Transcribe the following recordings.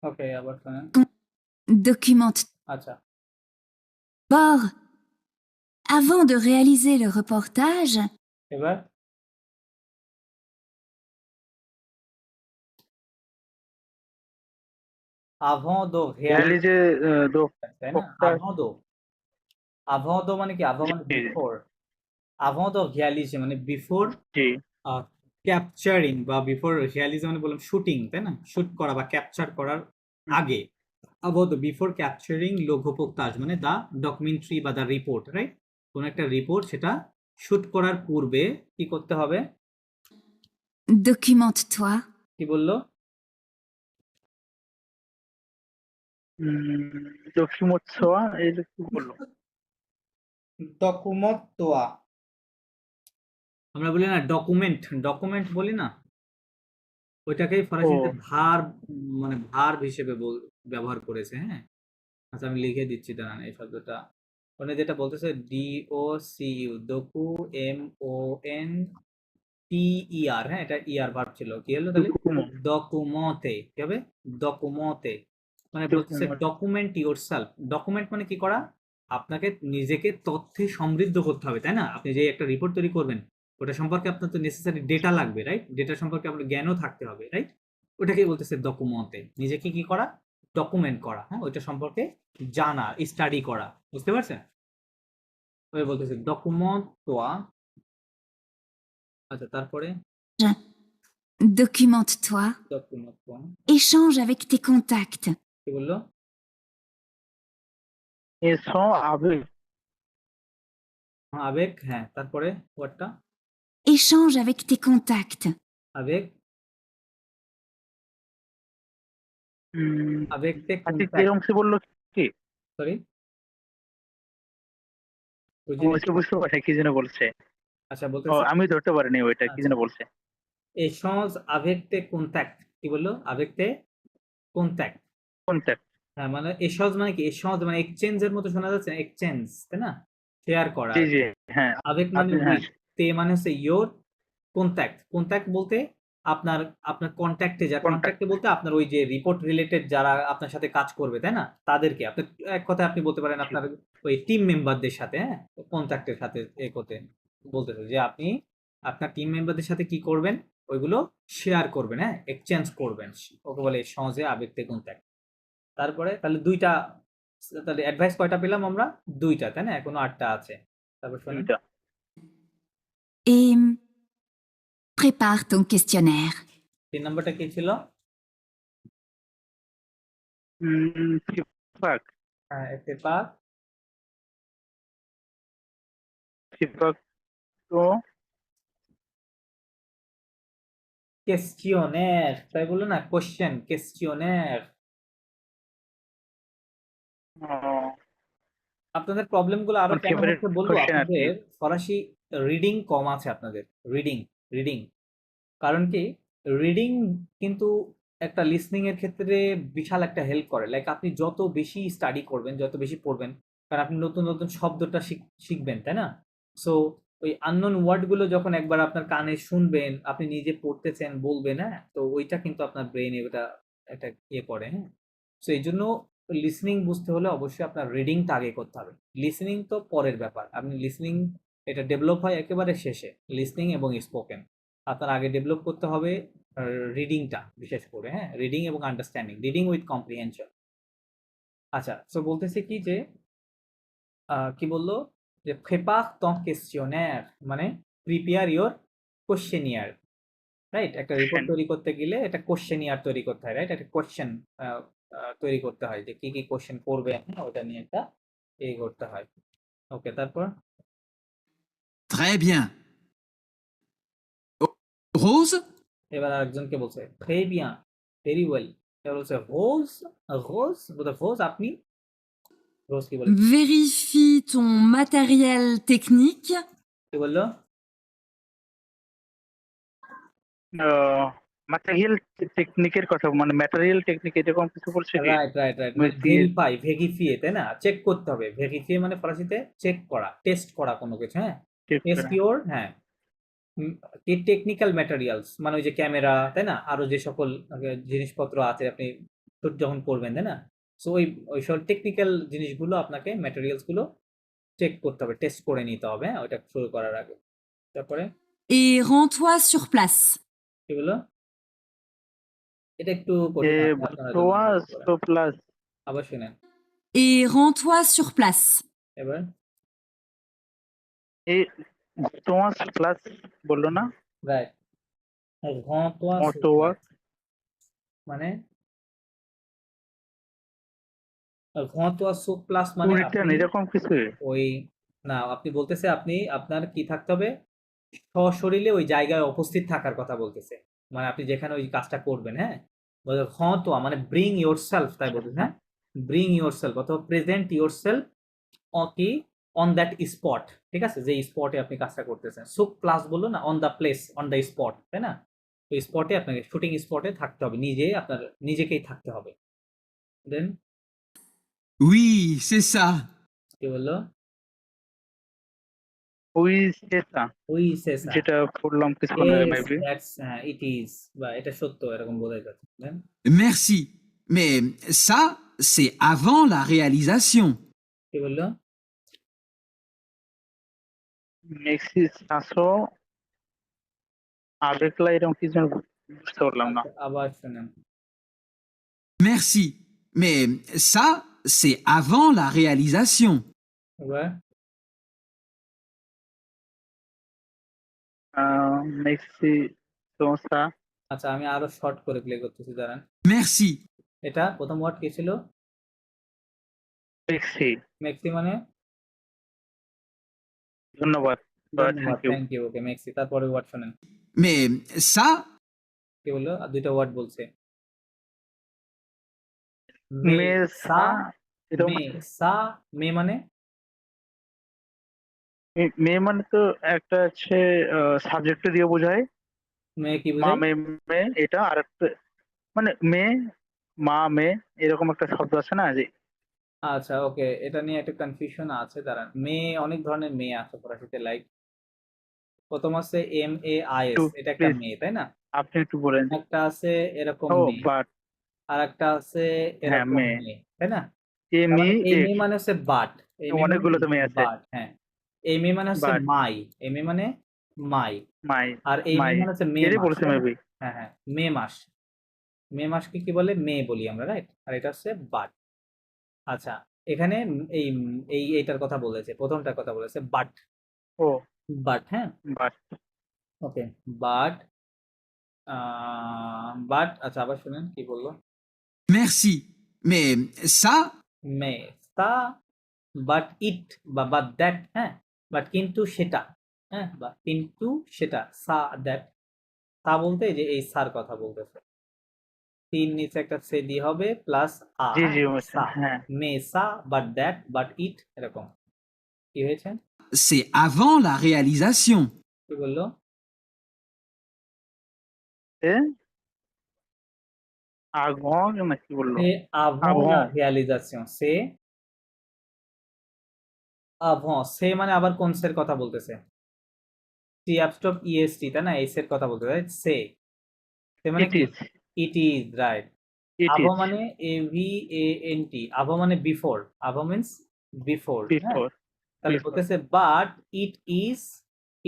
ওকে, আবার শোনেন। Documente. আচ্ছা, Bord. Avant de réaliser le reportage, এবার avant de réaliser, রিয়েলিজে দো তাই না? ফোকটা avant de মানে কি? avant মানে জি বিফোর। avant de réaliser মানে বিফোর জি ক্যাপচারিং বা বিফোর রিয়ালিজম মানে বললাম শুটিং, তাই না? শুট করা বা ক্যাপচার করার আগে, about before capturing le reportage মানে দা ডকুমেন্টারি বা দা রিপোর্ট, রাইট? কোন একটা রিপোর্ট সেটা শুট করার পূর্বে কি করতে হবে? documente-toi. কি বললো? ডকুমেন্টসোয়া এই যে কি বললো ডকুমেন্ট তোয়া, আমরা বলি না ডকুমেন্ট, ডকুমেন্ট বলি না, ওইটাকেই ও ফরাসিতে ভার্ব মানে ভার্ব হিসেবে ব্যবহার করেছে। হ্যাঁ, আচ্ছা আমি লিখে দিচ্ছি, দাঁড়ান এই শব্দটা। ওখানে যেটা বলতেছে DOCU, ডকু, MON TER, হ্যাঁ এটা ইআর ভার্ব ছিল। কি হলো তাহলে? ডকুমেন্ট ডকুমতে, কি হবে? ডকুমতে মানে বলতেছে ডকুমেন্ট ইয়োরসেলফ। ডকুমেন্ট মানে কি করা? আপনাকে নিজেকে তথ্যে সমৃদ্ধ করতে হবে, তাই না? আপনি যে একটা রিপোর্ট তৈরি করবেন, ওটা সম্পর্কে আপনার তো নেসেসারি ডেটা লাগবে, রাইট? ডেটা সম্পর্কে আপনার জ্ঞানও থাকতে হবে, রাইট? ওটাকেই বলতেছে ডকুমতে, নিজেকে কি করা? ডকুমেন্ট করা, হ্যাঁ, ওইটা সম্পর্কে জানা, স্টাডি করা, বুঝতে পারছেন? ওই বলতেছে ডকুমেন্ট তোয়া। আচ্ছা, তারপরে Documente-toi. ডকুমেন্ট তোয়া Échange avec tes contacts. কি বললো? এসো আবেগ আবেগ, হ্যাঁ, তারপরে ওয়ার্ডটা Échange avec tes contacts. আবেগ, আবেগতে আজকে কি কন্ট্যাক্ট, অংশ বললো কি সরি ওইটা বুঝতে পারছি কি যেন বলছে আচ্ছা ও বলতেছে, আমি ধরতে পারিনি ওইটা কি আচ্ছা যেন বলছে এসঞ্জ আবেগতে কন্ট্যাক্ট, কি বললো? আবেগতে কন্ট্যাক্ট, কোনটা হ্যাঁ, মানে এসঞ্জ মানে কি? এসঞ্জ মানে এক্সচেঞ্জের মতো শোনা যাচ্ছে, এক্সচেঞ্জ, তাই না? শেয়ার করা জি আর জি কি। হ্যাঁ আবেগ মানে আপনি হ্যাঁ উইথ, তে মানে হচ্ছে ইয়োর, কন্ট্যাক্ট, কন্ট্যাক্ট বলতে আপনার আপনার কন্ট্যাক্টে, যা কন্টাক্ট কন্ট্যাক্টে বলতে আপনার ওই যে রিপোর্ট রিলেটেড যারা আপনার সাথে কাজ করবে, তাই না? তাদেরকে আপনার, এক কথায় আপনি বলতে পারেন আপনার ওই টিম মেম্বারদের সাথে, হ্যাঁ, কন্ট্যাক্টের সাথে এ করতে বলতেছে যে আপনি আপনার টিম মেম্বারদের সাথে কি করবেন? ওইগুলো শেয়ার করবেন, হ্যাঁ, এক্সচেঞ্জ করবেন, ওকে বলে সহজে আবেগতে কন্ট্যাক্ট। তারপরে তাহলে দুইটা, তাহলে অ্যাডভাইস কয়টা পেলাম আমরা? দুইটা, তাই না? এখনো 8টা আছে। তারপর শোনেন, দুইটা Et prépare ton questionnaire. 3 নম্বরটা কি ছিল? ফিডব্যাক হ্যাঁ, পেপার ফিডব্যাক তো কোয়েশ্চেনের, তাই বললো না? কোশ্চেন, কোয়েশ্চেনের। আপনাদের প্রবলেম গুলো আরো আমার কেন ফেভারিট হচ্ছে বলবো? কোশ্চেন আর কি আপনাদের ফরাসি রিডিং কম আছে আপনাদের, রিডিং, রিডিং। কারণ কি? রিডিং কিন্তু একটা লিসনিং এর ক্ষেত্রে বিশাল একটা হেল্প করে। লাইক আপনি যত বেশি স্টাডি করবেন, যত বেশি পড়বেন, কারণ আপনি নতুন নতুন শব্দটা শিখবেন, তাই না? সো ওই আননোন ওয়ার্ড গুলো যখন একবার আপনার কানে শুনবেন, আপনি নিজে পড়তেছেন, বলবেন, হ্যাঁ, তো ওইটা কিন্তু আপনার ব্রেইনে ওটা একটা ইয়ে করে, হ্যাঁ। সো এই জন্য লিসনিং বুঝতে হলে অবশ্যই আপনার রিডিংটা আগে করতে হবে। লিসনিং তো পরের ব্যাপার, আপনি লিসনিং এটা ডেভেলপ হয় একেবারে শেষে, লিসনিং এবং স্পোকেন। আপনার আগে ডেভেলপ করতে হবে রিডিংটা, বিশেষ করে, হ্যাঁ, রিডিং এবং আন্ডারস্ট্যান্ডিং, রিডিং উইথ কম্প্রিহেনশন। আচ্ছা, সো বলতেছি কি যে কি বললো? যে প্রেপার টন কোয়েশ্চেনাire মানে প্রিপেয়ার ইওর কোশ্চেনিয়ার, রাইট? একটা রিপোর্ট কোশ্চেন তৈরি করতে গেলে একটা কোশ্চেনিয়ার তৈরি করতে হয়, রাইট? একটা কোশ্চেন তৈরি করতে হয় যে কি কি কোশ্চেন করবে, হ্যাঁ, ওটা নিয়ে একটা করতে হয়। ওকে, তারপর Très bien. Rose? এবার আরেকজনকে বলছে très bien, ভেরি ওয়েল। এবার বলছে রোজ, রোজ বলতে রোজ আপনি, রোজ কি বলে? Vérifie ton matériel technique. কি বললো? ম্যাটেরিয়াল টেকনিকের কথা মানে ম্যাটেরিয়াল টেকনিক এরকম কিছু বলছে কি রাইট, রাইট, রাইট, মানে ভেরিফাই, ভেরিফিয়ে, তাই না? চেক করতে হবে। ভেরিফিয়ে মানে ফরাসিতে চেক করা, টেস্ট করা কোনো কিছু, হ্যাঁ। টেস্ট ইওর, হ্যাঁ, টেকনিক্যাল ম্যাটেরিয়ালস মানে ওই যে ক্যামেরা, তাই না? আরো যে সকল জিনিসপত্র আছে আপনি শুট যখন করবেন, তাই না? সো ওই সব টেকনিক্যাল জিনিসগুলো আপনাকে ম্যাটেরিয়ালস গুলো চেক করতে হবে, টেস্ট করে নিতে হবে, হ্যাঁ, ওইটা শুরু করার আগে। তারপরে Et rends-toi sur place. কি বললো? এটা একটু এ কঠিন আছে আপনার জন্য, টোয়া বলতে পারেন। সো প্লাস আবার শুনেন Et rends-toi sur place. এবার। এই টোয়া প্লাস বললো না? রাইট। রends-toi sur টোয়া place মানে রends-toi sur place টু মানে রিটার্ন আপনি এরকম কিছু। ওই, না, আপনি বলতেছে আপনি আপনার কি থাকতে হবে, সশরীরে ওই জায়গায় উপস্থিত থাকার কথা বলতেছে। মানে আপনি যেখানে ওই কাজটা করবেন, হ্যাঁ, রends-toi মানে ব্রিং ইয়োরসেলফ, তাই বলতেছে, হ্যাঁ, ব্রিং ইয়োরসেলফ অথবা প্রেজেন্ট ইয়োরসেলফ কি অন দ্যাট স্পট, ঠিক আছে, যে স্পটে আপনি কাজটা করতেছেন। সুক প্লাস বললো না, on the place, on the spot, তাই না? ওই স্পটে আপনাকে শুটিং স্পটে থাকতে হবে, নিজে আপনার নিজেকেই থাকতে হবে। দেন Oui, c'est ça. কি বললো? ওই সেটা ওই সেসা, যেটা পড়লাম কিছুক্ষণ আগে ইয়েস মেবি। দ্যাটস, হ্যাঁ, ইট ইজ, বা এটা সত্য, এরকম বোঝাই যাচ্ছে। দেন Merci. Mais ça, c'est avant la réalisation. কি বললো? মেক্সি সাসো আবেকলা এরকম কিছু যেন বুঝতে পারলাম না। আচ্ছা, আবার শুনেন। Merci. Mais ça, c'est avant la réalisation. এবার মেক্সি সোসা আচ্ছা, আমি আরো শর্ট করে প্লে করতেছি, দাঁড়ান। Merci. এটা প্রথম ওয়ার্ড কি ছিল? মেক্সি। মেক্সি মানে ধন্যবাদ বা ধন্যবাদ, থ্যাংক ইউ। থ্যাংক ইউ, ওকে, মেক্সি। তারপরে ওয়ার্ড শুনেন Mais ça, কি বললো, আর দুইটা ওয়ার্ড বলছে। মেসা এরকম মে সা মে মানে মেয়ে মানে তো একটা হচ্ছে সাবজেক্ট দিয়ে বোঝায়। মে কি মা বোঝায়? মেয়ে মেয়ে এটা আর একটা মানে মেয়ে মা মেয়ে এরকম একটা শব্দ আছে না যে। আচ্ছা, ওকে, এটা নিয়ে একটা কনফিউশন আছে, দাঁড়ান। মে অনেক ধরনের মেয়ে আছে ফরাসিতে, লাইক প্রথম আছে একটু MAIS, এটা একটা প্লিজ মেয়ে, তাই না? আপনি একটু বলেন। একটা আছে এরকম ও মেয়ে, বাট আর একটা আছে হ্যাঁ এরকম মেয়ে মেয়ে, তাই না? এম তার ই মানে এই মেয়ে এক্স মানে হচ্ছে বাট, এই মেয়ে মানে অনেকগুলো কি? তো মেয়ে আছে। বাট, হ্যাঁ। এই মেয়ে মানে হচ্ছে বাট মাই, এই মেয়ে মানে মাই। মাই আর এই মাই মেয়ে মানে হচ্ছে মে এটাই মাস, বলছে তাই না? মেবি। হ্যাঁ, হ্যাঁ, মে মাস। মে মাসকে কি বলে? মে বলি আমরা, রাইট? আর এটা হচ্ছে বাট। আচ্ছা, এখানে এই এইটার কথা বলেছে, প্রথমটার কথা বলেছে বাট, ও বাট, হ্যাঁ, বাট ওকে, বাট, বাট। আচ্ছা, আবার শুনেন কি বললো। merci. Mais ça, মে তা, বাট ইট বা বাট দ্যাট, হ্যাঁ, বাট কিন্তু সেটা, হ্যাঁ, বা কিন্তু সেটা, সা দ্যাট। তা বলতে এই যে এই সার কথা বলতেছে, তিন নিচে একটা সে দিয়ে হবে প্লাস জি হ্যাঁ, জি সা, হ্যাঁ। মে সা বাট দ্যাট বাট ইট, এরকম। কি হয়েছে? c'est avant la réalisation. কি বললো? এ আগং না কি বললো? C'est avant la আবহ réalisation, c'est avant, সে মানে আবার কোন সের কথা বলতেছে? সি অ্যাপস্টপ ইএসটি, তাই না? এই সের কথা বলতেছে, রাইট? সে মানে ইট কি? Is it is, right. It আভ ইজ মানে AVANT, আভ মানে বিফোর, আভ মিন্স বিফোর, হ্যাঁ। বিফোর তাহলে বিফোর বলতেছে but it is,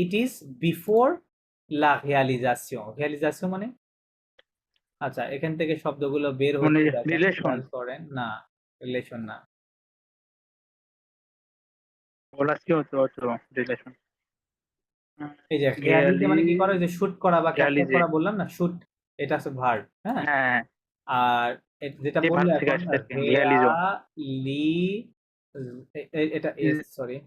it is before লা রিয়ালিজাশন, রিয়ালিজাশন মানে, আচ্ছা, এখান থেকে শব্দগুলো বের মানে হচ্ছে, দেখেন, রিলেশন খেয়াল করেন, না, রিলেশন না। বলা কি হতো হতো রিলেশন এই যে রিয়ালিজে রিয়ালি মানে কি করা, ওই যে শুট করা বা ক্যাপচার রিয়ালিজে করা বললাম না, শুট, এটা হচ্ছে ভার্ব, হ্যাঁ। হ্যাঁ আর যেটা যে ভার্ব বললো থেকে এখন আসছে আর কি রিয়ালিজম রেয়ালি, এটা এস, সরি,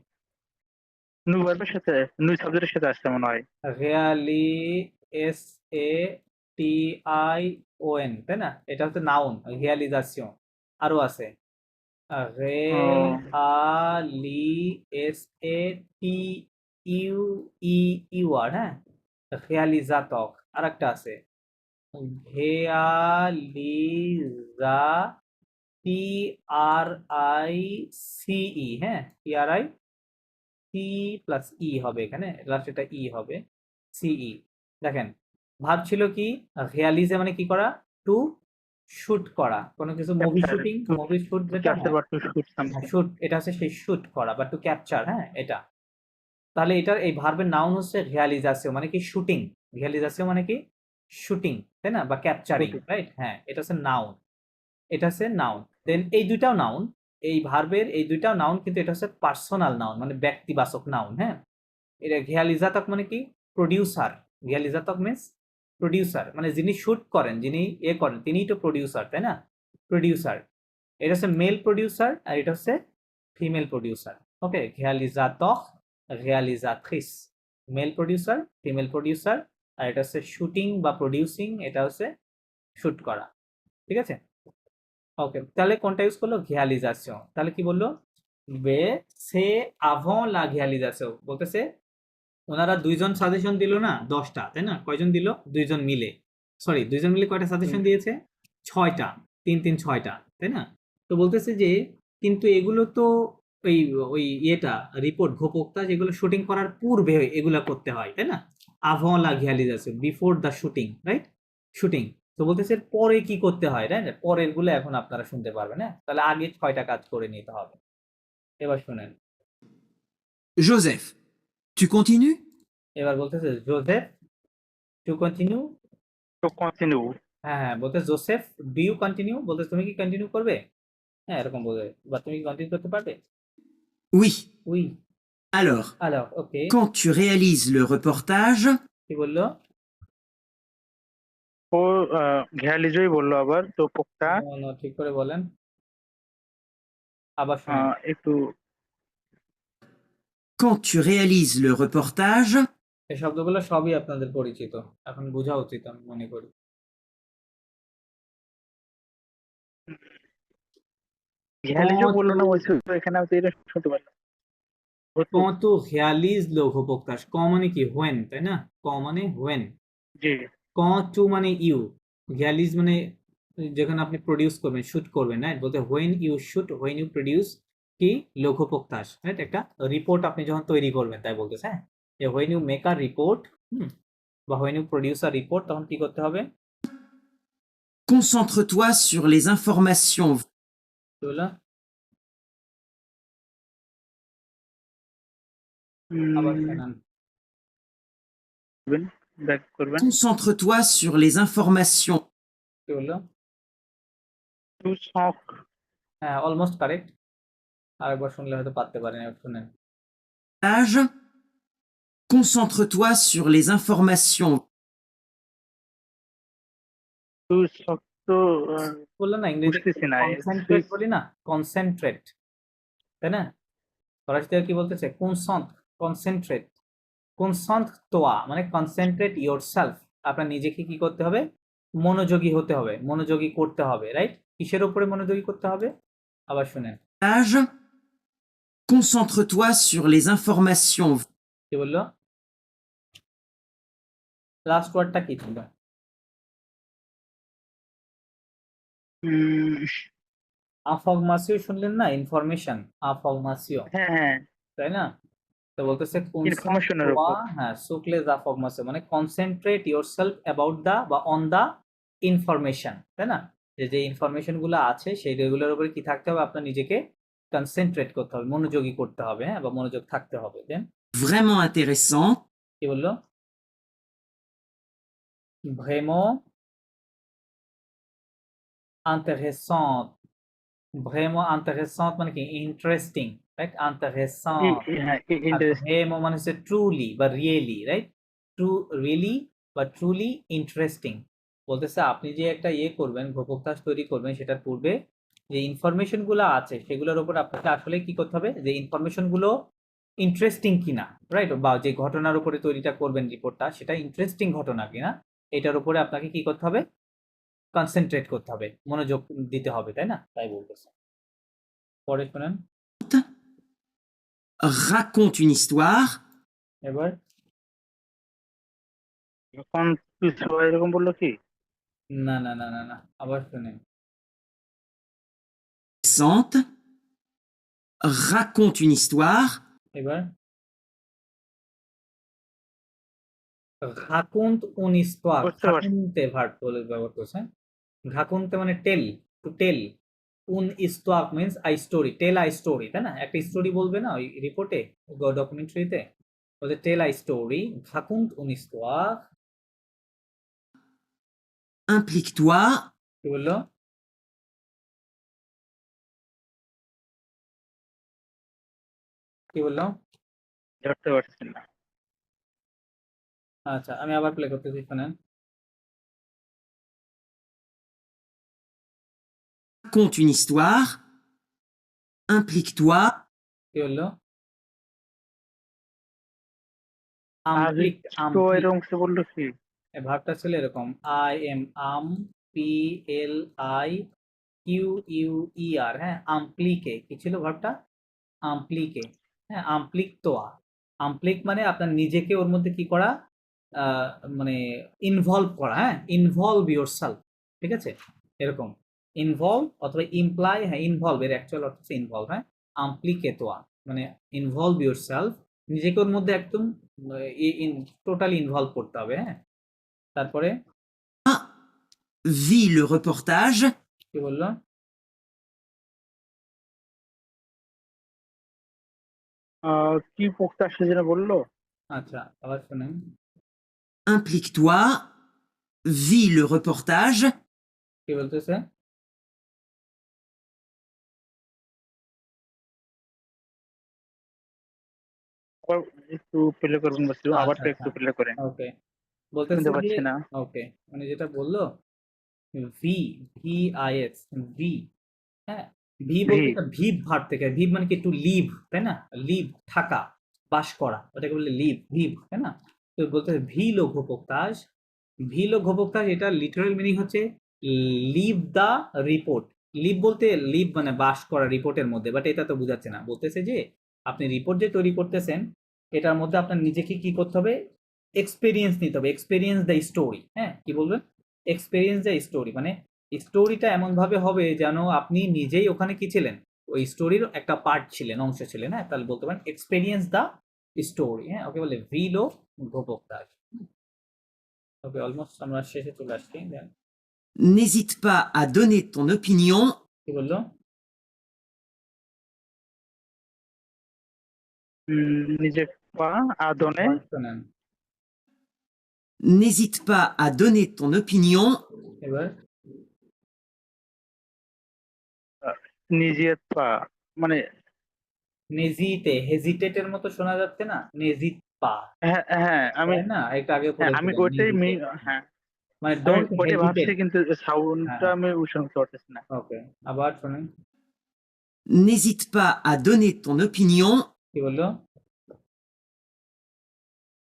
নুই ভার্বের সাথে নুই সাবজেক্টের সাথে আসছে মনে হয়। রেয়ালি, SATION, তাই না? এটা হচ্ছে নাউন, রিয়ালিজাশন। আরো আছে ও রেয়ালি, SATUEUR, হ্যাঁ, রিয়ালিজাতক। আর একটা আছে হেয়ালিজা, TRICE, হ্যাঁ, TRIC প্লাস ই হবে এখানে, লাস্ট এটা ই হবে, সিই। দেখেন, ভাব ছিল কি, রিয়ালিজে মানে কি করা, টু শুট করা, কোনো কিছু movie Capture, shooting, to movie shoot যেটা, capture হ্যাঁ or to shoot হ্যাঁ something. শুট, এটা হচ্ছে সেই শুট করা বা টু ক্যাপচার, হ্যাঁ এটা। তাহলে এটার এই ভার্বের নাউন হচ্ছে রিয়ালিজাসিও, মানে কি শুটিং। রিয়ালিজাসিও মানে কি শুটিং, তাই না, বা ক্যাপচারিং, Shooting. রাইট? হ্যাঁ এটা হচ্ছে নাউন, এটা হচ্ছে নাউন। দেন এই দুইটাও নাউন, এই ভার্বের এই দুইটাও নাউন, কিন্তু এটা হচ্ছে পার্সোনাল নাউন, মানে ব্যক্তিবাচক নাউন, হ্যাঁ। এটা ঘিয়ালিজাতক মানে কি প্রডিউসার, ঘিয়ালিজাতক মিন্স প্রডিউসার, মানে যিনি শুট করেন, যিনি করেন, তিনিই তো প্রডিউসার, তাই না, প্রডিউসার। এটা হচ্ছে মেল প্রডিউসার আর এটা হচ্ছে ফিমেল প্রডিউসার। ওকে, ঘিয়ালিজাতক, রিয়ালিজাত্রিস, মেল প্রডিউসার, ফিমেল প্রডিউসার। আর এটা হচ্ছে শুটিং বা প্রডিউসিং, এটা হচ্ছে শুট করা, ঠিক আছে। ওকে, তাহলে কোনটা ইউজ করলো, ঘিয়ালিজাসিও। তাহলে কি বললো, বে সে আভন লা ঘিয়ালিজাসিও, বলতেছে ওনারা দুইজন সাজেশন দিল না 10টা, তাই না, কয়জন দিল, দুইজন মিলে, সরি দুইজন মিলে কয়টা সাজেশন দিয়েছে, 6টা, 3 3 6টা, তাই না। তো বলতেছে যে কিন্তু এগুলো তো ওই ওই রিপোর্ট ঘোপকটা যেগুলো শুটিং করার পূর্বে এগুলা করতে হয়, তাই না, avant la réalisation, before the shooting, right, shooting. তো বলতেছে পরে কি করতে হয়, রাইট, পরের গুলো এখন আপনারা শুনতে পারবেন, হ্যাঁ। তাহলে আগে 6টা কাজ করে নিতে হবে। এবার শুনেন, Joseph, tu continues? এবার বলতেছে Joseph to continue, To continue. হ্যাঁ হ্যাঁ, বলতে জোসেফ ডু ইউ কন্টিনিউ, বলতে তুমি কি কন্টিনিউ করবে, হ্যাঁ এরকম বলবে, বা তুমি কি কন্টিনিউ করতে পারবে। Oui. We, Alors, alors okay, quand tu réalises le reportage, কি বললো, ও ঘেয়ালিজই বললো আবার, তো পোকটা No, no, ঠিক করে বলেন, আবার শুনেন। একটু quand tu réalises le reportage, এই শব্দগুলো সবই আপনাদের পরিচিত, এখন বোঝা উচিত আমি মনে করি। ঘেয়ালিজও বললো না বলছো, তো এখানে আমি তো এটা শুনতে পারলাম। হতো। quand tu réalises le reportage, ক মানে কি when, তাই না, ক মানে when, জি। quand tu মানে ইউ, রিয়ালিজ মানে যেখানে আপনি প্রডিউস করবেন, শুট করবেন, রাইট, বলতে when you shoot, when you produce কি লঘুপোক্তাস, রাইট, একটা রিপোর্ট আপনি যখন তৈরি করবেন, তাই বলতেছে, হ্যাঁ, যে when you make a report, বা when you produce a report, তখন কি করতে হবে, concentre-toi sur les informations. কি বললো, আবার শোনান, ব্যাক করবেন। Concentre-toi sur les informations. কি বললো, টু শখ। হ্যাঁ অলমোস্ট কারেক্ট, আরেকবার শুনলে হয়তো পারতে পারেন, এবার শুনেন, Concentre-toi sur les informations. Two শখ তো বললো না ইংরেজিতে বুঝতেছি না। কনসেন্ট্রেট বলি না, কনসেন্ট্রেট, তাই না, ফরাসিতে কি বলতেছে, কনসেন্ট্রেট, তোয়া মানে কনসেন্ট্রেট ইয়োরসেলফ, আপনার নিজেকে কি করতে হবে, মনোযোগী হতে হবে, মনোযোগী করতে হবে, রাইট, কিসের উপরে মনোযোগী করতে হবে, আবার শুনেন, Concentre-toi sur les informations. কি বললো, লাস্ট ওয়ার্ডটা কি ছিল, আফগমাসিও শুনলেন না, ইনফরমেশন, আফগমাসিও, হ্যাঁ হ্যাঁ, তাই না। তো বলতেছে ইনফরমেশনের উপর। হ্যাঁ সুকলে দা ফগমাসে, মানে কনসেন্ট্রেট ইয়োরসেলফ অ্যাবাউট দা বা অন দা ইনফরমেশন, তাই না, যে যে ইনফরমেশন গুলো আছে সেইগুলোর উপরে কি থাকতে হবে, আপনার নিজেকে কনসেন্ট্রেট করতে হবে, মনোযোগী করতে হবে, হ্যাঁ, বা মনোযোগ থাকতে হবে। দেন Vraiment intéressant. কি বললো, ভ্রেমো ইন্টারেসant, ভ্রেমো ইন্টারেসant মানে কি ইন্টারেস্টিং, রাইট, ইন্টারেসant। হ্যাঁ, আর ভ্রেমো মানে হচ্ছে ট্রুলি বা রিয়েলি, রাইট, রিয়েলি বা ট্রুলি ইন্টারেস্টিং। বলতেছে আপনি যে একটা করবেন, ঘোপকতাস তৈরি করবেন, সেটার পূর্বে যে ইনফরমেশন গুলো আছে সেগুলোর উপর আপনাকে আসলে কি করতে হবে, যে ইনফরমেশন গুলো ইন্টারেস্টিং কিনা, রাইট, বা যে ঘটনার উপরে তৈরিটা করবেন রিপোর্টটা, সেটা ইন্টারেস্টিং ঘটনা কিনা, এটার উপরে আপনাকে কি করতে হবে, কনসেন্ট্রেট করতে হবে, মনোযোগ দিতে হবে, তাই না, তাই বলতেছে। পরে শুনেন, Raconte une histoire. এবার এখন সবাই এরকম বললো কি, না না না না না, আবার শুনেন, Intéressante. Raconte une histoire. এবার রাকুন্ট উন ইস্তোয়ার, বুঝতে পারছি। রাকুন্তে ভার্ব বলে ব্যবহার করছেন, ঘাকুনতে মানে টেল, টু টেল। উন ইস্তোয়াক means a story, tell a story, তাই না? একটা স্টোরি বলবে না ওই রিপোর্টে, ডকুমেন্টারিতে, বলতে টেল আই স্টোরি। ঘাকুন্ট উন ইস্তোয়াক, implique-toi, কি বললো? কি বললো? ধরতে পারছি না। আচ্ছা, আমি আবার প্লে করতেছি, শোনেন। raconte une histoire, implique-toi, কি বললো? আগে আমপ্লিক, তো আমপ্লিক। এরকম কিছু বললো কি? ভার্বটা ছিল এরকম, I M um, P L I Q U E R, হ্যাঁ, আমপ্লিকে। কি ছিল ভার্বটা? আমপ্লিকে, হ্যাঁ, আমপ্লিক তোয়া। আমপ্লিক মানে আপনার নিজেকে ওর মধ্যে কি করা, আহ, মানে ইনভলভ করা, হ্যাঁ, ইনভলভ ইউর সেলফ, ঠিক আছে, এরকম। ইনভলভ অথবা ইমপ্লাই, হ্যাঁ, ইনভলভ এর অ্যাকচুয়াল অর্থ হচ্ছে ইনভলভ, হ্যাঁ, আমপ্লিকে তোয়া মানে ইনভলভ ইউর সেলফ, নিজেকে ওর মধ্যে একদম টোটালি ইনভলভ করতে হবে, হ্যাঁ। তারপরে vis le reportage, কি বললো? কি পোক্তা সেজন্য বললো? আচ্ছা, আবার শোনেন। implique-toi, vis le reportage, কি বলতেছে? আবার একটু প্লে করবেন বলছিল, আচ্ছা, আবারটা আচ্ছা, একটু প্লে করেন। ওকে। বলতেছে শুনতে যে, পাচ্ছি না। ওকে, মানে যেটা বললো, V, V I S, V, হ্যাঁ, ভি ভি। বলতে একটা ভিভ ভার্ব থেকে, ভিভ মানে কি, টু লিভ, তাই না? লিভ, থাকা, বাস করা, ওটাকে বলে লিভ, ভিভ, তাই না? তো বলতে ভি লঘু পোক্তাজ, ভি লঘু পোক্তাজ, এটা লিটারাল মিনিং হচ্ছে লিভ দা রিপোর্ট। লিভ বলতে, লিভ মানে বাস করা রিপোর্টের মধ্যে, বাট এটা তো বুঝাচ্ছে না। বলতেছে যে আপনি রিপোর্ট যে তৈরি করতেছেন, এটার মধ্যে আপনার নিজেকে কি করতে হবে, এক্সপেরিয়েন্স নিতে হবে, এক্সপেরিয়েন্স দ্য স্টোরি, হ্যাঁ, কি বলবেন? এক্সপেরিয়েন্স দ্য স্টোরি মানে স্টোরিটা এমন ভাবে হবে যেন আপনি নিজেই ওখানে কি ছিলেন, ওই স্টোরির একটা পার্ট ছিলেন, অংশ ছিলেন, হ্যাঁ, তাহলে বলতে পারেন এক্সপেরিয়েন্স দা স্টোরি, হ্যাঁ, ওকে বলে ভিলো ভোক্তাজ। ওকে, অলমোস্ট আমরা শেষে চলে আসছি। দেন n'hésite pas à donner ton opinion, কি বললো? নিজে পা আদনে, আবার শোনেন n'hésite pas à donner ton opinion, এবার। নিজে পা মানে নেজিতে, হেজিটেটের মতো শোনা যাচ্ছে না, নেজিত পা, হ্যাঁ হ্যাঁ আমি, তাই না? এটা আগে হ্যাঁ আমি পড়েছিলাম, ওইটাই নেজিতে, হ্যাঁ মানে আমি ডোন্ট ওইটাই ভাবছি, হেজিটেট। কিন্তু হ্যাঁ, সাউন্ডটা হ্যাঁ, আমি উচ্চারণ করতে পারতেছি না। ওকে, আবার শোনেন। n'hésite pas à donner ton opinion, কি বললো?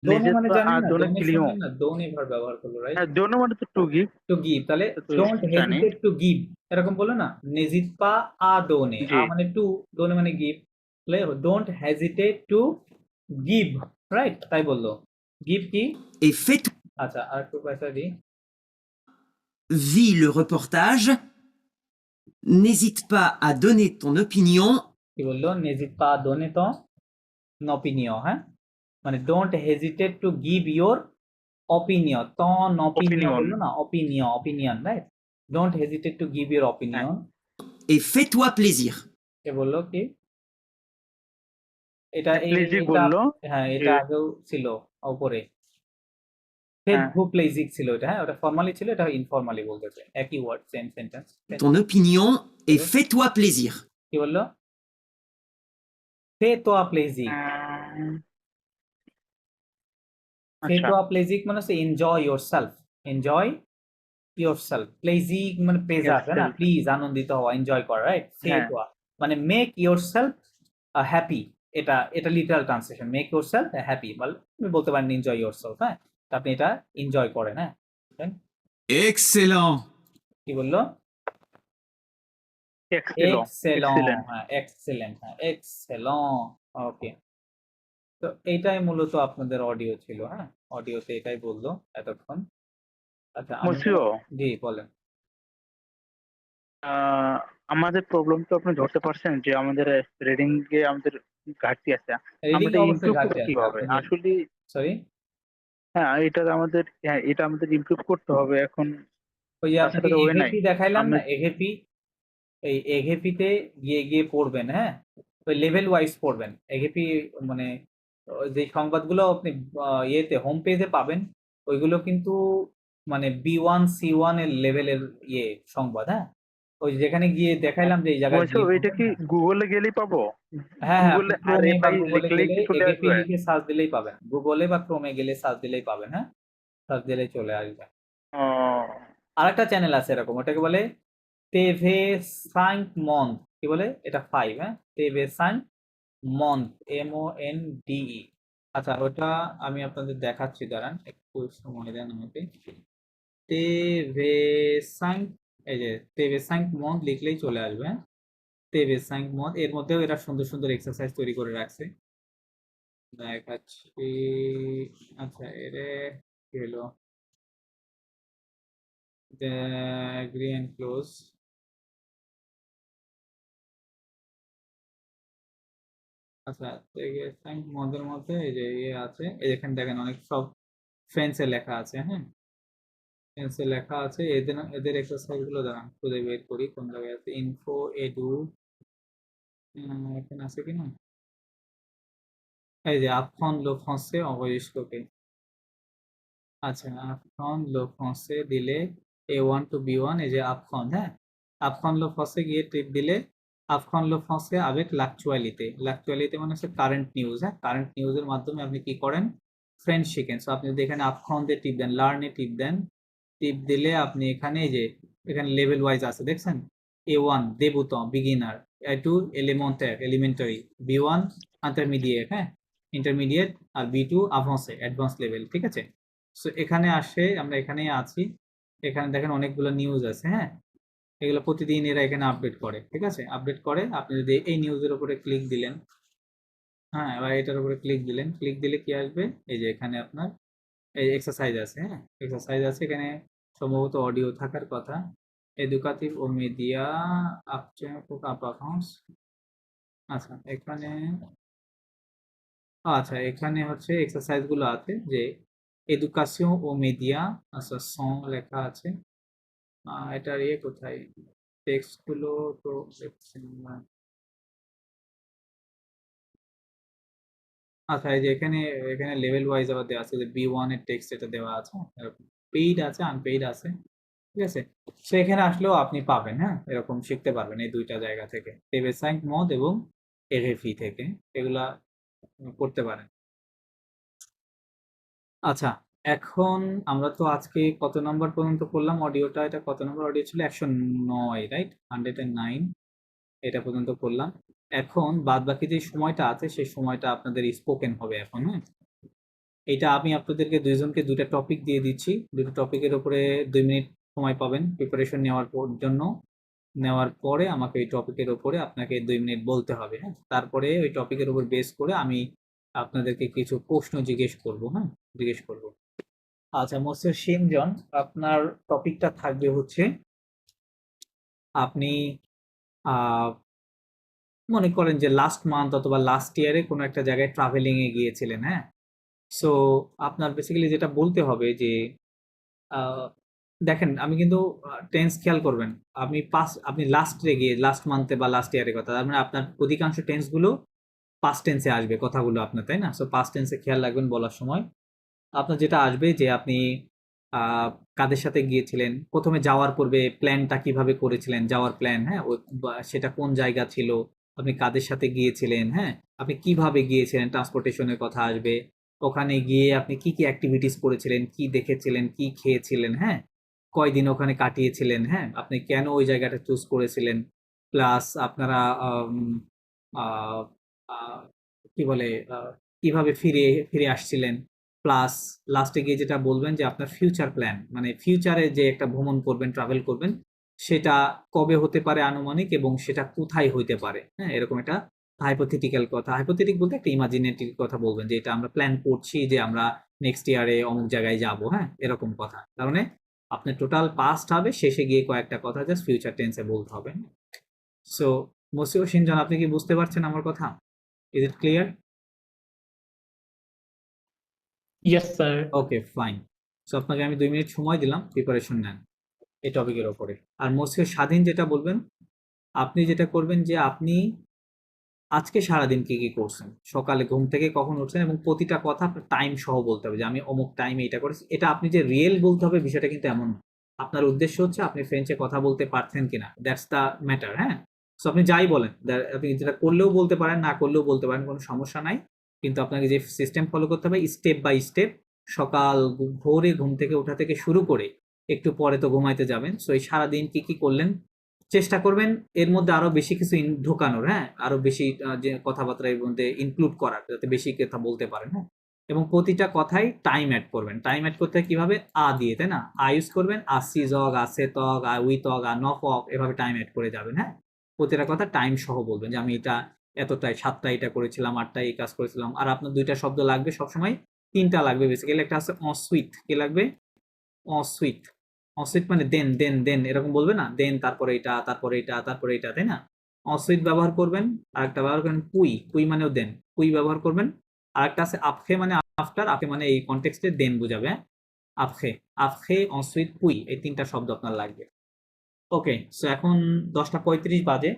দোনে নিজে মানে পা জানেন না, আদনে দোনে ক্লিও। শুনলেন না, দোনে ভার ব্যবহার করলো, রাইট? হ্যাঁ দোনো মানে তো টু গিভ, টু গিভ, তাহলে তো ডোন্ট জানি। হেজিটেট টু গিভ, এরকম বলো না, নেজিত পা আ দোনে, জি। আ মানে টু, দোনে মানে গিভ, তাহলে don't hesitate to give, right? তাই বললো, গিভ কি? et fais-toi, আচ্ছা, আর একটু পয়সা দিই। vis le reportage, n'hésite pas à donner ton opinion, কি বললো? নেজিত পা দোনে তো নপিনিয়, হ্যাঁ, মানে don't hesitate to give your opinion, তো নপিনিয় ওপিনিয়ন। বললো না, opinion, opinion, right? Don't hesitate to give your হ্যাঁ অপিনিয়ন। et fais-toi plaisir. কে বললো কি? এটা প্লিজিক এটা, বললো হ্যাঁ, যে এটা আগেও ছিল উপরে, হ্যাঁ ফেথফুল প্লেজিক ছিল এটা, হ্যাঁ, ওটা ফর্মালি ছিল, এটা ইনফর্মালি বলতেছে, একই word, same sentence. Ton opinion et এবার fais-toi plaisir. কি বললো? ফে তোয়া প্লেজিক, ফে আচ্ছা তোয়া প্লেজিক মানে হচ্ছে enjoy yourself, enjoy yourself, প্লেজিক মানে প্লেজার, তাই না? yourself। প্লিজ, আনন্দিত হওয়া, এনজয় করা, রাইট? ফে হ্যাঁ তোয়া মানে মেক ইয়োর সেলফ হ্যাপি, এটা এটা literal translation, make your self happy, মানে তুমি বলতে পারেন এনজয় ইয়োর সেলফ, হ্যাঁ, তা আপনি এটা এনজয় করেন, হ্যাঁ। Then Excellent. কি বললো? এক্সেলন। এক্সেলন, এক্সিলেন্ট। হ্যাঁ, এক্সেলেন্ট, হ্যাঁ, এক্সেলন। ওকে, তো এইটাই মূলত আপনাদের অডিও ছিল, হ্যাঁ, অডিওতে এটাই বললো এতক্ষণ। আচ্ছা, আমরা, মসিও, জি বলেন। আমাদের প্রবলেম তো আপনি ধরতে পারছেন যে আমাদের রিডিং এ আমাদের ঘাটতি আছে। রিডিং আমরা এটা অবশ্যই ইমপ্রুভ ঘাটতি করবো আছে, কিভাবে আপনি যে, আসলে? সরি, হ্যাঁ এটা আমাদের, হ্যাঁ এটা আমাদের ইমপ্রুভ করতে হবে এখন। ওই যে তার সাথে আপনাকে তো ওয়ে নাই। এঘেপি দেখাইলাম আমি না, এঘেপি, এই এঘেপিতে গিয়ে গিয়ে পড়বেন, হ্যাঁ, ওই লেভেল ওয়াইজ পড়বেন এঘেপি, মানে যে সংবাদগুলো আপনি ইয়েতে হোম পেজে পাবেন, ওইগুলো কিন্তু মানে B1 C1 এর লেভেলের ইয়ে সংবাদ, হ্যাঁ, ওই যেখানে গিয়ে দেখাইলাম যে এই জায়গায় বলছো গিয়ে এটা পড়বেন কি না। গুগলে গেলেই পাবো? হ্যাঁ হ্যাঁ, আপনি গুগলে আর ক্রোমে বা এফআই গুগলে লিখলেই গেলে কি চলে এঘেপি আসবে? লিখে সার্চ দিলেই পাবেন, গুগলে বা ক্রোমে গেলে সার্চ দিলেই পাবেন, হ্যাঁ, সার্চ দিলেই চলে আসবে। ও আরেকটা চ্যানেল আছে এরকম, ওটাকে বলে তেভে সাইন্ট মন্থ, কি বলে এটা 5, হ্যাঁ, তেভে সাইন্ট মন্থ, MONDE। আচ্ছা, ওটা আমি আপনাদের দেখাচ্ছি, দাঁড়ান একটু সময় দেন আমাকে। তেভে সাইন্ট, এই যে তেভে সাইন্ট মন্থ লিখলেই চলে আসবে, হ্যাঁ, তেভে সাইন্ট মন্থ, এর মধ্যেও এরা সুন্দর সুন্দর এক্সারসাইজ তৈরি করে রাখছে, দেখাচ্ছি। আচ্ছা, এর কি হলো, এগ্রি এন্ড ক্লোজ। আচ্ছা, মদের মধ্যে এই যে ইয়ে আছে, এই এখানে দেখেন অনেক সব ফ্রেন্সে লেখা আছে, হ্যাঁ, ফ্রেন্সে লেখা আছে, এদের এদের এক্সারসাইজ গুলো দাঁড়ান খুঁজে বের করি কোন জায়গায় আছে, ইনফো এডু, এখানে আছে কিনা, এই যে আপন লো ফ্রান্সে enregistré। আচ্ছা, আপন লো ফ্রান্সে দিলে A1 to B1, এই যে আপন, হ্যাঁ, আপন লো ফ্রান্সে গিয়ে টিপ দিলে আপন লো ফ্রান্সে avec l'actualité, l'actualité মানে হচ্ছে কারেন্ট নিউজ, হ্যাঁ, কারেন্ট নিউজের মাধ্যমে আপনি কি করেন, ফ্রেঞ্চ শিখেন। সো আপনি যদি এখানে আপন দিয়ে টিপ দেন, লার্নে টিপ দেন, টিপ দিলে আপনি এখানে এই যে এখানে লেভেল ওয়াইজ আছে দেখছেন, A1 débutant beginner, A2 élémentaire elementary, B1 intermediate, হ্যাঁ, ইন্টারমিডিয়েট, আর B2 avancé অ্যাডভান্স লেভেল, ঠিক আছে। সো এখানে আসে, আমরা এখানেই আছি, এখানে দেখেন অনেকগুলো নিউজ আছে, হ্যাঁ, এগুলো প্রতিদিন এরা এখানে আপডেট করে, ঠিক আছে, আপডেট করে। আপনি যদি এই নিউজের উপরে ক্লিক দিলেন, হ্যাঁ, এবার এটার উপরে ক্লিক দিলেন, ক্লিক দিলে কি আসবে, এই যে এখানে আপনার এই এক্সারসাইজ আছে, হ্যাঁ, এক্সারসাইজ আছে এখানে, সম্ভবত অডিও থাকার কথা, এডুকাটিভ ও মিডিয়া আপডেটস। আচ্ছা, এখানে, আচ্ছা, এখানে হচ্ছে এক্সারসাইজ গুলো আছে যে এডুকাশন ও মিডিয়া, আচ্ছা সং লেখা আছে, এটার ইয়ে কোথায়, টেক্সট গুলো তো দেখছি না। আচ্ছা, এই যে এখানে, এখানে লেভেল ওয়াইজ আবার দেওয়া আছে যে B1 এর টেক্সট এটা দেওয়া আছে, পেইড আছে, আনপেইড আছে, ঠিক আছে। সো এখানে আসলেও আপনি পাবেন, হ্যাঁ, এরকম শিখতে পারবেন এই দুইটা জায়গা থেকে, টেবেসাইন্ট মদ এবং এরএফই থেকে, এগুলা করতে পারেন। আচ্ছা, এখন আমরা তো আজকে কত নাম্বার পর্যন্ত করলাম অডিওটা, এটা কত নম্বর অডিও ছিল, 109, রাইট, 109 এটা পর্যন্ত করলাম। এখন বাদ বাকি যে সময়টা আছে সেই সময়টা আপনাদের স্পোকেন হবে এখন, হ্যাঁ, এটা আমি আপনাদেরকে দুইজনকে দুইটা টপিক দিয়ে দিচ্ছি, দুটো টপিকের উপরে 2 মিনিট সময় পাবেন প্রিপারেশন নেওয়ার জন্য, নেওয়ার পরে আমাকে ওই টপিকের উপরে আপনাকে 2 মিনিট বলতে হবে, হ্যাঁ, তারপরে ওই টপিকের উপর বেস করে আমি আপনাদেরকে কিছু প্রশ্ন জিজ্ঞেস করব, হ্যাঁ, জিজ্ঞেস করব। আচ্ছা, মোস্টার শিনজন, আপনার টপিকটা থাকবে হচ্ছে, আপনি আহ মনে করেন যে লাস্ট মান্থ অথবা লাস্ট ইয়ারে কোনো একটা জায়গায় ট্রাভেলিং এ গিয়েছিলেন, হ্যাঁ, সো আপনার বেসিক্যালি যেটা বলতে হবে যে আহ, দেখেন, আমি কিন্তু টেন্স খেয়াল করবেন, আপনি লাস্টে গিয়ে লাস্ট মান্থে বা লাস্ট ইয়ারের কথা, তার মানে আপনার অধিকাংশ টেন্স গুলো পাস্ট টেন্সে আসবে কথাগুলো আপনার, তাই না, সো পাস্ট টেন্সে খেয়াল রাখবেন বলার সময়। আপনার যেটা আসবে যে আপনি আহ, কাদের সাথে গিয়েছিলেন, প্রথমে যাওয়ার পূর্বে প্ল্যানটা কিভাবে করেছিলেন, যাওয়ার প্ল্যান, হ্যাঁ, সেটা কোন জায়গা ছিল, আপনি কাদের সাথে গিয়েছিলেন, হ্যাঁ, আপনি কিভাবে গিয়েছিলেন, ট্রান্সপোর্টেশনের কথা আসবে, ওখানে গিয়ে আপনি কি কি অ্যাক্টিভিটিস করেছিলেন, কি দেখেছিলেন, কি খেয়েছিলেন, হ্যাঁ, কয়দিন ওখানে কাটিয়েছিলেন, হ্যাঁ, আপনি কেন ওই জায়গাটা চুজ করেছিলেন, প্লাস আপনারা আহ, আহ, কি বলে, কিভাবে ফিরে ফিরে আসছিলেন, প্লাস লাস্টে গিয়ে যেটা বলবেন যে আপনার ফিউচার প্ল্যান, মানে ফিউচারে যে একটা ভ্রমণ করবেন, ট্রাভেল করবেন, সেটা কবে হতে পারে আনুমানিক, এবং সেটা কোথায় হইতে পারে, হ্যাঁ, এরকম একটা হাইপোথেটিক্যাল কথা, হাইপোথেটিক বলতে একটা ইমাজিনেটিভ কথা বলবেন, যে এটা আমরা প্ল্যান করছি যে আমরা নেক্সট ইয়ারে অমুক জায়গায় যাব, হ্যাঁ, এরকম কথা, তার মানে আপনার টোটাল পাস্ট হবে, শেষে গিয়ে কয়েকটা কথা জাস্ট ফিউচার টেন্সে বলতে হবে। সো মসিও সিনজন, আপনি কি বুঝতে পারছেন আমার কথা? Is it clear? Yes, sir. Okay, fine. So আপনাকে আমি 2 মিনিট সময় দিলাম, প্রিপারেশন নেন। এই টপিকের ওপরে। আর মস্তিষ্ক স্বাধীন যেটা বলবেন, আপনি যেটা করবেন যে আপনি আজকে সারাদিন কি কি করছেন, সকালে ঘুম থেকে কখন উঠছেন, এবং প্রতিটা কথা আপনার টাইম সহ বলতে হবে যে আমি অমুক টাইমে এটা করেছি। এটা আপনি যে রিয়েল বলতে হবে বিষয়টা কিন্তু এমন না। আপনার উদ্দেশ্য হচ্ছে আপনি ফ্রেঞ্চে কথা বলতে পারছেন কিনা, দ্যাটস দ্য ম্যাটার। হ্যাঁ, সো আপনি যাই বলেন, আপনি যেটা করলেও বলতে পারেন, না করলেও বলতে পারেন, কোনো সমস্যা নাই। কিন্তু আপনাকে যে সিস্টেম ফলো করতে হবে স্টেপ বাই স্টেপ, সকাল ভোরে ঘুম থেকে ওঠা থেকে শুরু করে একটু পরে তো ঘুমাইতে যাবেন, সো এই সারাদিন কি কি করলেন চেষ্টা করবেন এর মধ্যে আরো বেশি কিছু ঢোকানোর, হ্যাঁ, আরো বেশি যে কথাবার্তা এর মধ্যে ইনক্লুড করার, যাতে বেশি কথা বলতে পারেন। হ্যাঁ, এবং প্রতিটা কথায় টাইম অ্যাড করবেন। টাইম অ্যাড করতে হয় কিভাবে, দিয়ে, তাই না, ইউজ করবেন, আসি জগ, আসে তগ, উই তগ, নফ অফ, এভাবে টাইম অ্যাড করে যাবেন। হ্যাঁ, প্রতিটা কথা টাইম সহ বলবেন যে আমি এটা এতটায় 7টায় এটা করেছিলাম, 8টায় এই কাজ করেছিলাম। আর আপনার 2টা শব্দ লাগবে সবসময়, 3টা লাগবে বেসিক্যালি। একটা আছে অসুইট, কি লাগবে, অসুইট। অসুইট মানে দেন দেন দেন, এরকম বলবে না, দেন তারপরে এটা, তারপরে এটা, তারপরে এটা, তাই না। অসুইট ব্যবহার করবেন। আরেকটা ব্যবহার করবেন পুই, পুই মানেও দেন, পুই ব্যবহার করবেন। আরেকটা আছে আফখে, মানে আফটার, আফে মানে এই কনটেক্সটে দেন বোঝাবে। হ্যাঁ, আফখে, আফখে, অসুইট, পুই, এই 3টা শব্দ আপনার লাগবে। ওকে, সো এখন 10টা 35 বাজে।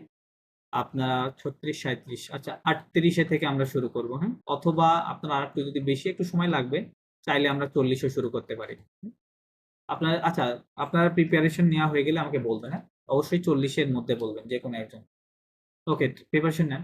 আপনার 36 37, আচ্ছা 38-এ থেকে আমরা শুরু করবো। হ্যাঁ, অথবা আপনার আর একটু যদি বেশি একটু সময় লাগবে, চাইলে আমরা 40-এ শুরু করতে পারি। আপনার, আচ্ছা, আপনার প্রিপারেশন নেওয়া হয়ে গেলে আমাকে বলবেন। হ্যাঁ, অবশ্যই 40-এর মধ্যে বলবেন যে কোনো একজন। ওকে, প্রিপারেশন নেন।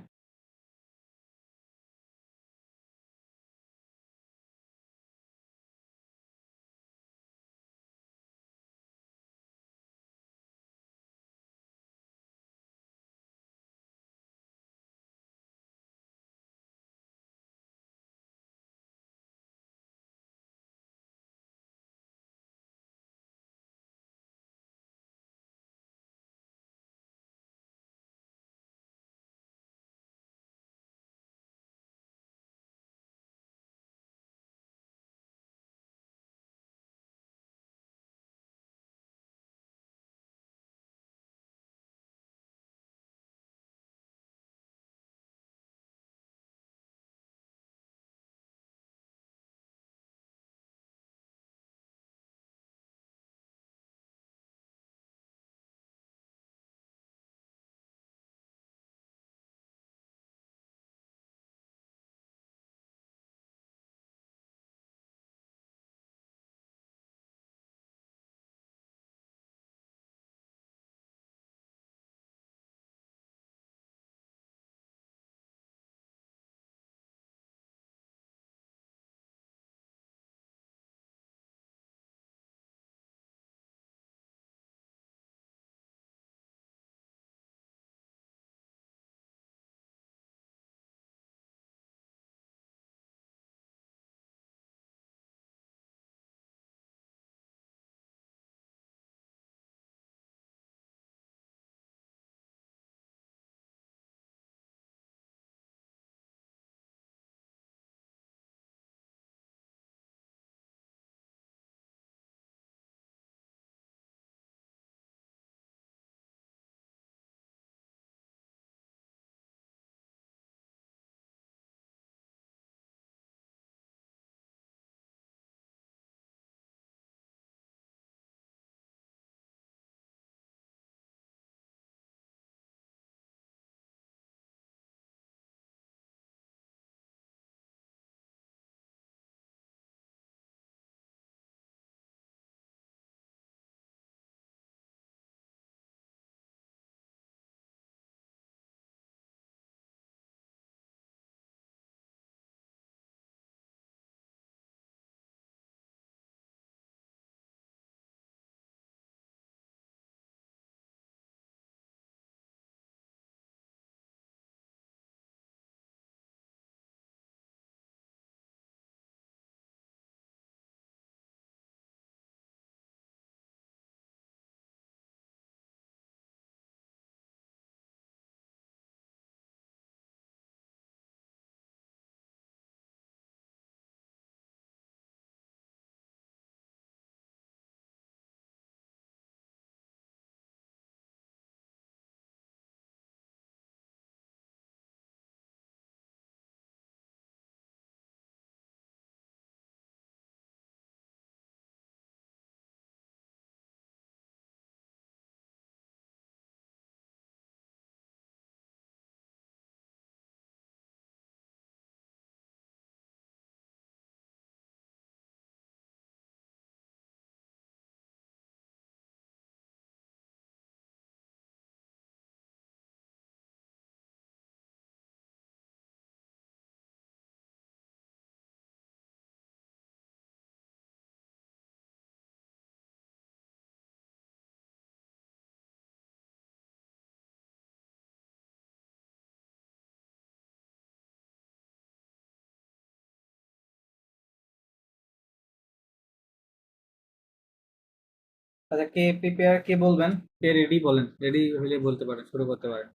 আচ্ছা, কে প্রিপেয়ার, কে বলবেন, কে রেডি বলেন, রেডি হলে বলতে পারেন, শুরু করতে পারেন।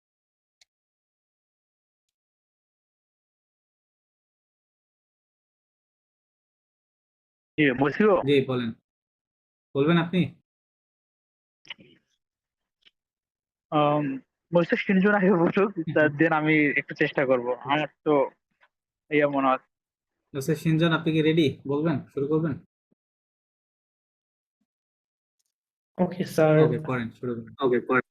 জি বলছিও। জি বলেন, বলবেন আপনি। বলছে তিনজন আগে বলুক, তার দেন আমি একটু চেষ্টা করব, আমার তো ইয়ে মনে হয়। আচ্ছা সিনজন, আপনি কি রেডি, বলবেন, শুরু করবেন? Okay, sir. ওকে করেন, শুরু করেন। ওকে করেন।